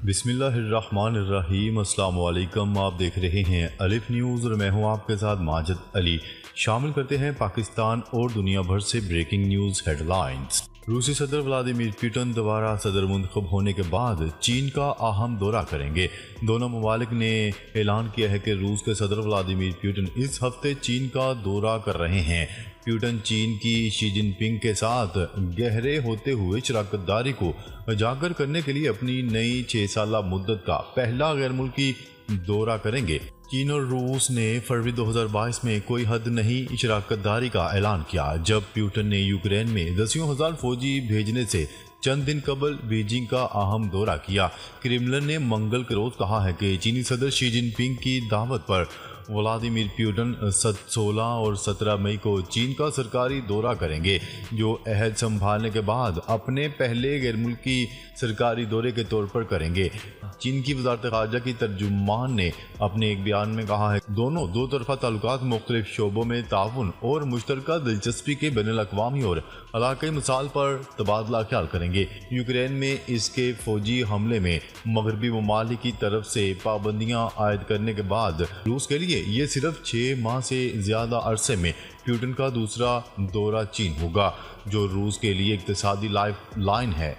बिस्मिल्लाहिर्रहमानिर्रहीम। अस्सलाम वालेकुम। आप देख रहे हैं अलिफ न्यूज़ और मैं हूं आपके साथ माजिद अली। शामिल करते हैं पाकिस्तान और दुनिया भर से ब्रेकिंग न्यूज़ हेडलाइंस। रूसी सदर व्लादिमीर पुतिन दोबारा सदर मुंतखब होने के बाद चीन का अहम दौरा करेंगे। दोनों ममालिक ने ऐलान किया है कि रूस के सदर व्लादिमीर पुतिन इस हफ्ते चीन का दौरा कर रहे हैं। पुतिन चीन की शी जिनपिंग के साथ गहरे होते हुए शराकतदारी को उजागर करने के लिए अपनी नई 6 साला मुद्दत का पहला गैर मुल्की दौरा करेंगे। चीन और रूस ने फरवरी 2022 में कोई हद नहीं शराकतदारी का ऐलान किया, जब पुतिन ने यूक्रेन में 10,000 फौजी भेजने से चंद दिन कबल बीजिंग का अहम दौरा किया। क्रेमलिन ने मंगल के रोज कहा है कि चीनी सदर शी जिनपिंग की दावत पर व्लादिमीर पुतिन 16 और 17 मई को चीन का सरकारी दौरा करेंगे, जो अहद संभालने के बाद अपने पहले गैर मुल्की सरकारी दौरे के तौर पर करेंगे। चीन की वजारत ख़ारजा की तर्जुमान ने अपने एक बयान में कहा है दोनों दो तरफा ताल्लुकात मुख्तलिफ शोबों में ताउन और मुश्तरका दिलचस्पी के बैनुल-अक़वामी और इलाक़ाई मसाइल पर तबादला ख्याल करेंगे। यूक्रेन में इसके फौजी हमले में मगरबी ममालिक की तरफ से पाबंदियां आयद करने के बाद रूस के लिए ये सिर्फ 6 माह से ज़्यादा अरसे में पुतिन का दूसरा दौरा चीन होगा, जो रूस के लिए इक़्तिसादी लाइफ लाइन है।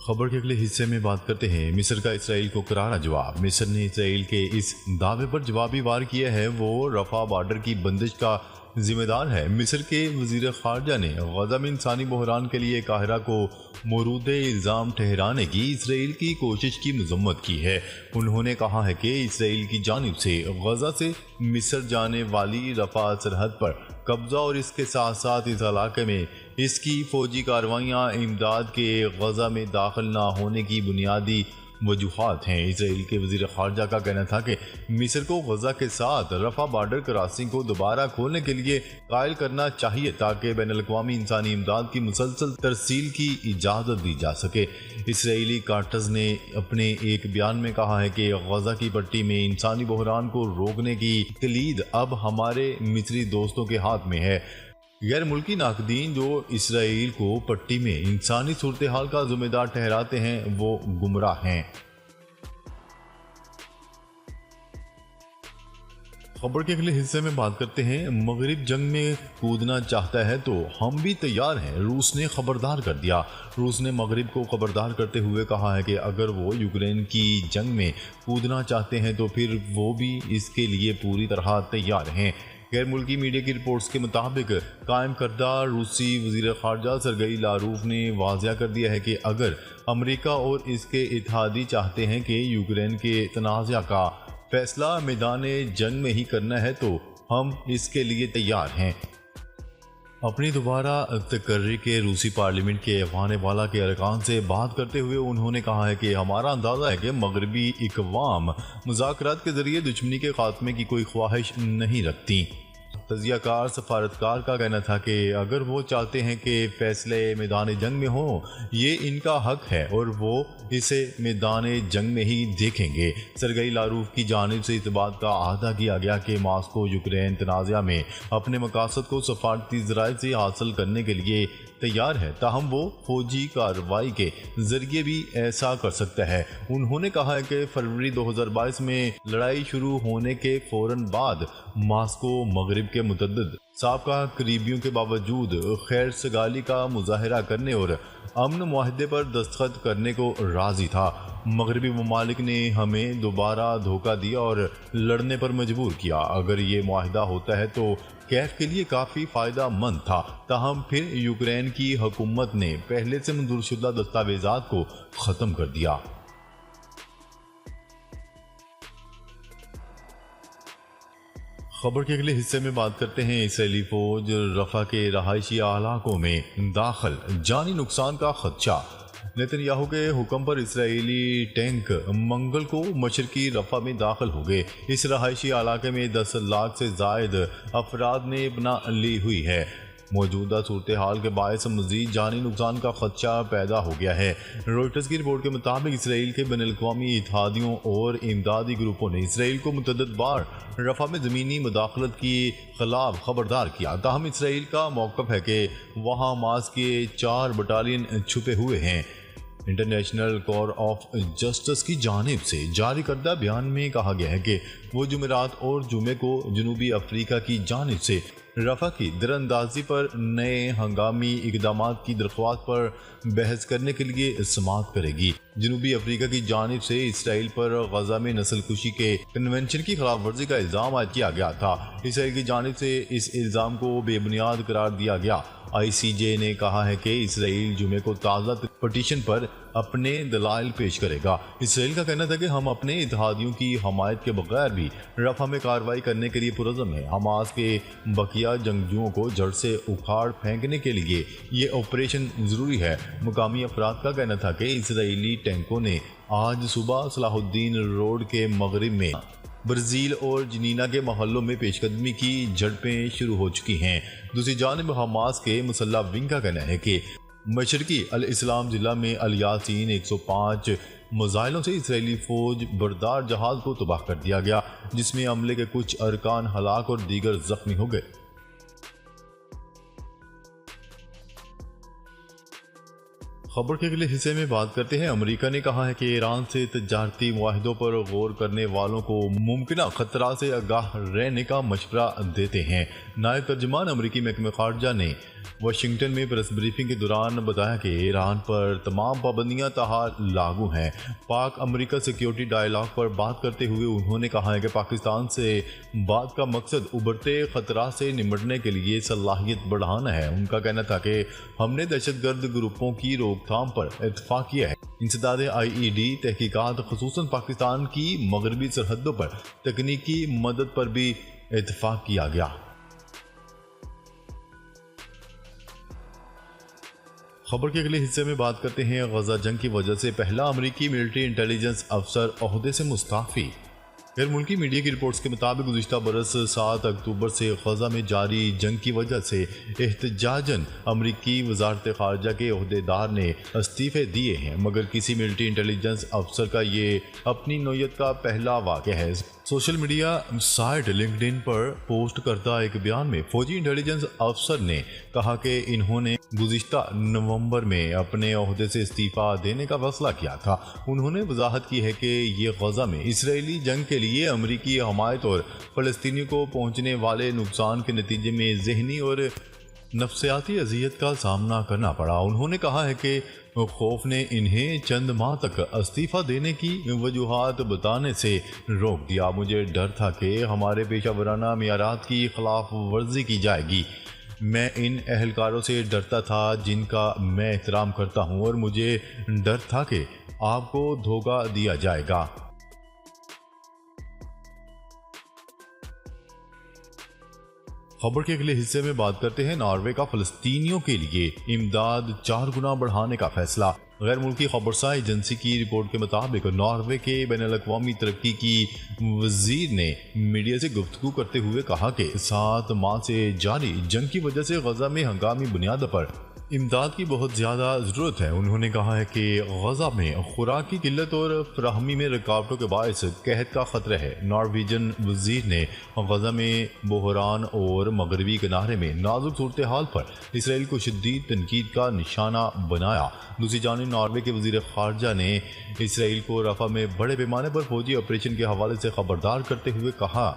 खबर के अगले हिस्से में बात करते हैं मिस्र का इसराइल को करारा जवाब। मिस्र ने इसराइल के इस दावे पर जवाबी वार किया है वो रफा बॉर्डर की बंदिश का जिम्मेदार है। मिस्र के वजीर खारजा ने गजा में इंसानी बहरान के लिए काहिरा को मौरूद इल्ज़ाम ठहराने की इसराइल की कोशिश की मजम्मत की है। उन्होंने कहा है कि इसराइल की जानिब से गजा से मिस्र जाने वाली रफा सरहद पर कब्जा और इसके साथ साथ इस इलाके में इसकी फौजी कार्रवाइयाँ इमदाद के गजा में दाखिल ना होने की बुनियादी वजूहात हैं। इसराइल के वजीर खारजा का कहना था कि मिस्र को गजा के साथ रफा बॉर्डर क्रॉसिंग को दोबारा खोलने के लिए कायल करना चाहिए, ताकि बैनुल-अक़वामी इंसानी इमदाद की मुसलसल तरसील की इजाज़त दी जा सके। इसराइली कार्टर्स ने अपने एक बयान में कहा है कि गजा की पट्टी में इंसानी बहरान को रोकने की कलीद अब हमारे मिस्री दोस्तों के हाथ में है। गैर मुल्की नाकदीन जो इसराइल को पट्टी में इंसानी सूरत हाल का जिम्मेदार ठहराते हैं वो गुमराह हैं। खबर के अगले हिस्से में बात करते हैं मगरिब जंग में कूदना चाहता है तो हम भी तैयार हैं, रूस ने खबरदार कर दिया। रूस ने मगरिब को खबरदार करते हुए कहा है कि अगर वो यूक्रेन की जंग में कूदना चाहते हैं तो फिर वो भी इसके लिए पूरी तरह तैयार हैं। गैर मुल्की मीडिया की रिपोर्ट्स के मुताबिक कायम करदा रूसी वजीर खारजा सरगई लारूफ ने वाज़िया कर दिया है कि अगर अमेरिका और इसके इत्तेहादी चाहते हैं कि यूक्रेन के तनाज़ा का फैसला मैदान जंग में ही करना है तो हम इसके लिए तैयार हैं। अपनी दोबारा तकर्री के रूसी पार्लियामेंट के ऐवान वाला के अरकान से बात करते हुए उन्होंने कहा है कि हमारा अंदाज़ा है कि मगरबी इक़वाम मुज़ाकरात के ज़रिए दुश्मनी के खात्मे की कोई ख्वाहिश नहीं रखती। तजियाकार सफारतकार का कहना था कि अगर वो चाहते हैं कि फैसले मैदान जंग में हो, ये इनका हक है और वो इसे मैदान जंग में ही देखेंगे। सरगई लारूफ की जानिब से इस बात का अहदा किया गया कि मास्को यूक्रेन तनाज़ा में अपने मकासद को सफारती ज़राए से हासिल करने के लिए तैयार है, ताहम वो फौजी कार्रवाई के जरिए भी ऐसा कर सकता है। उन्होंने कहा है कि फरवरी 2022 में लड़ाई शुरू होने के फौरन बाद मास्को मगरिब के मुतअद्दिद साबका करीबियों के बावजूद खैर सगाली का मुजाहरा करने और अमन मुआहदे पर दस्तखत करने को राजी था। मगरबी ममालिक ने हमें दोबारा धोखा दिया और लड़ने पर मजबूर किया। अगर ये मुआहदा होता है तो कैफ के लिए काफ़ी फ़ायदा मंद था, ताहम फिर यूक्रेन की हुकूमत ने पहले से मंजूरशुदा दस्तावेजात को ख़त्म कर दिया। खबर के अगले हिस्से में बात करते हैं इसराइली फौज रफा के रहायशी इलाकों में दाखिल, जानी नुकसान का खदशा। नेतन्याहू के हुक्म पर इसराइली टैंक मंगल को मशरकी रफा में दाखिल हो गए। इस रहायशी इलाके में 10 लाख से जायद अफराद ने पनाह ली हुई है। मौजूदा सूरत हाल के बायस मजीद जानी नुकसान का खदशा पैदा हो गया है। रॉयटर्स की रिपोर्ट के मुताबिक इसराइल के बैनुल-अक़वामी इत्तेहादियों और इमदादी ग्रुपों ने इसराइल को मुतअद्दिद बार रफा में ज़मीनी मुदाखलत के खिलाफ खबरदार किया। ताहम इसराइल का मौक़िफ़ है कि वहाँ हमास के 4 बटालियन छुपे हुए हैं। इंटरनेशनल कोर ऑफ जस्टिस की जानिब से जारी करदा बयान में कहा गया है कि वो जुमेरात और जुमे को जनूबी अफ्रीका की जानिब से रफा की दरअंदाजी पर नए हंगामी इकदामात की दरख्वास्त पर बहस करने के लिए समाअत करेगी। जनूबी अफ्रीका की जानिब से इसराइल पर गजा में नस्ल कुशी के कन्वेंशन की खिलाफ वर्जी का इल्ज़ाम आयद किया गया था। इसराइल की जानिब से इस इल्ज़ाम को बेबुनियाद करार दिया गया। ICJ ने कहा है कि इसराइल जुमे को ताज़ा पटिशन पर अपने दलाइल पेश करेगा। इसराइल का कहना था कि हम अपने इत्तेहादियों की हमायत के बगैर भी रफा में कार्रवाई करने के लिए पुरज़म है। हमास के बकिया जंगजुओं को जड़ से उखाड़ फेंकने के लिए ये ऑपरेशन ज़रूरी है। मुकामी अफराद का कहना था कि इसराइली टैंकों ने आज सुबह सलाहुद्दीन रोड के मगरिब में ब्राज़ील और जनीना के मोहल्लों में पेशकदमी की झड़पें शुरू हो चुकी हैं। दूसरी जानिब हमास के मुसल्ला विंग का कहना है कि मशरकी अल इस्लाम जिला में अल यासीन 105 मिसाइलों से इसराइली फौज बरदार जहाज को तबाह कर दिया गया, जिसमें अमले के कुछ अरकान हलाक और दीगर जख्मी हो गए। खबर के अगले हिस्से में बात करते हैं। अमेरिका ने कहा है कि ईरान से तजारती मुआहिदों पर गौर करने वालों को मुमकिन खतरा से आगाह रहने का मशवरा देते हैं। नायब तर्जुमान अमेरिकी महकमे खारजा ने वाशिंगटन में प्रेस ब्रीफिंग के दौरान बताया कि ईरान पर तमाम पाबंदियां ताहाल लागू हैं। पाक अमेरिका सिक्योरिटी डायलॉग पर बात करते हुए उन्होंने कहा है कि पाकिस्तान से बात का मकसद उभरते खतरा से निपटने के लिए सलाहियत बढ़ाना है। उनका कहना था कि हमने दहशतगर्द ग्रुपों की रोकथाम पर इत्तफाक किया है। इंसदाद IED तहकीकात खुसूसन पाकिस्तान की मगरबी सरहदों पर तकनीकी मदद पर भी इत्तफाक किया गया। खबर के अगले हिस्से में बात करते हैं। गजा जंग की वजह से पहला अमेरिकी मिलिट्री इंटेलिजेंस अफसर ओहदे से मुस्ताफ़ी। गैर मुल्की मीडिया की रिपोर्ट्स के मुताबिक गुज़िश्ता बरस 7 अक्टूबर से गजा में जारी जंग की वजह से एहतजाजन अमरीकी वजारत खारजा के ओहदेदार ने इस्तीफ़े दिए हैं, मगर किसी मिलिट्री इंटेलिजेंस अफसर का ये अपनी नौयत का पहला वाक़या है। सोशल मीडिया साइट लिंक्डइन पर पोस्ट करता एक बयान में फौजी इंटेलिजेंस अफसर ने कहा कि इन्होंने गुज़िश्ता नवंबर में अपने ओहदे से इस्तीफ़ा देने का फैसला किया था। उन्होंने वजाहत की है कि ये गजा में इसराइली जंग के लिए अमरीकी हमायत और फ़लस्तीनियों को पहुँचने वाले नुकसान के नतीजे में ज़हनी और नफ्सियाती अजियत का सामना करना पड़ा। उन्होंने कहा है कि खौफ ने इन्हें चंद माह तक इस्तीफ़ा देने की वजूहात बताने से रोक दिया। मुझे डर था कि हमारे पेशा वराना मियारात की खिलाफ वर्जी की जाएगी। मैं इन अहलकारों से डरता था जिनका मैं एहतराम करता हूँ, और मुझे डर था कि आपको धोखा दिया जाएगा। खबर के अगले हिस्से में बात करते हैं। नॉर्वे का फ़लस्तीनियों के लिए इमदाद 4 गुना बढ़ाने का फैसला। गैर मुल्की खबरसा एजेंसी की रिपोर्ट के मुताबिक नॉर्वे के बैनुल-अक़वामी तरक्की की वजीर ने मीडिया से गुफ्तगू करते हुए कहा कि 7 माह से जारी जंग की वजह से गजा में हंगामी बुनियाद पर इमदाद की बहुत ज़्यादा ज़रूरत है। उन्होंने कहा है कि गजा में खुराक की किल्लत और फ्राहमी में रुकावटों के बायस कहत का ख़तरा है। नॉर्वेजियन वजीर ने गजा में बहरान और मगरबी किनारे में नाजुक सूरत हाल पर इसराइल को शदीद तनकीद का निशाना बनाया। दूसरी जानिब नॉर्वे के वजीर खारजा ने इसराइल को रफा में बड़े पैमाने पर फौजी ऑपरेशन के हवाले से खबरदार करते हुए कहा,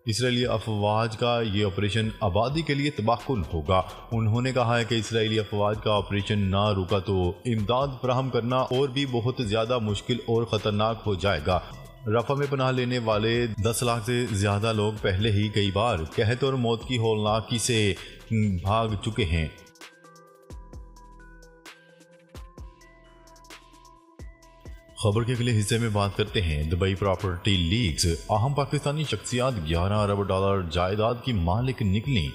इसराइली अफवाज का ये ऑपरेशन आबादी के लिए तबाहकुन होगा। उन्होंने कहा है कि इसराइली अफवाज का ऑपरेशन ना रुका तो इमदाद फराहम करना और भी बहुत ज़्यादा मुश्किल और ख़तरनाक हो जाएगा। रफा में पनाह लेने वाले 10 लाख से ज़्यादा लोग पहले ही कई बार कहत और मौत की हौलनाकी से भाग चुके हैं। खबर के अगले हिस्से में बात करते हैं। दुबई प्रॉपर्टी लीक्स, अहम पाकिस्तानी शख्सियात $11 अरब जायदाद की मालिक निकली।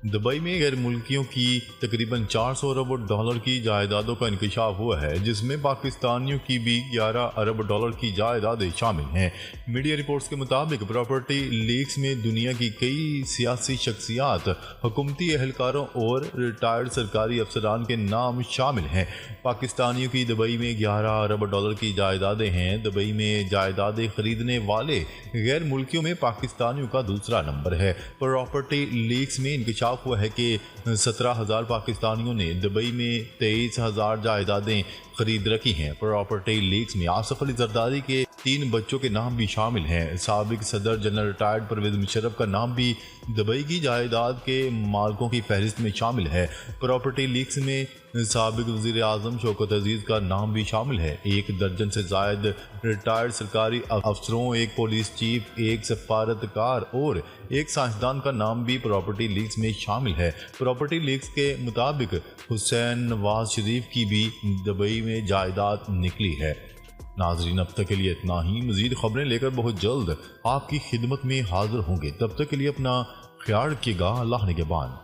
दुबई में गैर मुल्कियों की तकरीबन 400 अरब डॉलर की जायदादों का इंकशाफ हुआ है, जिसमें पाकिस्तानियों की भी 11 अरब डॉलर की जायदादें शामिल हैं। मीडिया रिपोर्ट्स के मुताबिक प्रॉपर्टी लीक्स में दुनिया की कई सियासी शख्सियात, हुकूमती एहलकारों और रिटायर्ड सरकारी अफसरान के नाम शामिल हैं। पाकिस्तानियों की दुबई में 11 अरब डॉलर की जायदादें हैं। दुबई में जायदादें खरीदने वाले गैर मुल्कियों में पाकिस्तानियों का दूसरा नंबर है। प्रॉपर्टी लीक्स में इंकशाफ हुआ है कि 17,000 पाकिस्तानियों ने दुबई में 23,000 जायदादें खरीद रखी हैं। प्रॉपर्टी लीक्स में आसिफ अली जरदारी के 3 बच्चों के नाम भी शामिल हैं। साबिक सदर जनरल रिटायर्ड परवेज मुशर्रफ का नाम भी दुबई की जायदाद के मालिकों की फहरिस्त में शामिल है। प्रॉपर्टी लीक्स में साबिक वज़ीर आज़म शौकत अजीज़ का नाम भी शामिल है। 1 दर्जन से जायद रिटायर्ड सरकारी अफसरों, 1 पुलिस चीफ, 1 सफारतकार और 1 साइंसदान का नाम भी प्रॉपर्टी लीक्स में शामिल है। प्रॉपर्टी लीक्स के मुताबिक हुसैन नवाज शरीफ की भी दुबई में जायदाद निकली है। नाजरीन, अब तक के लिए इतना ही। मज़ीद खबरें लेकर बहुत जल्द आपकी खिदमत में हाजिर होंगे। तब तक के लिए अपना ख्याल रखिएगा। अल्लाह निगहबान।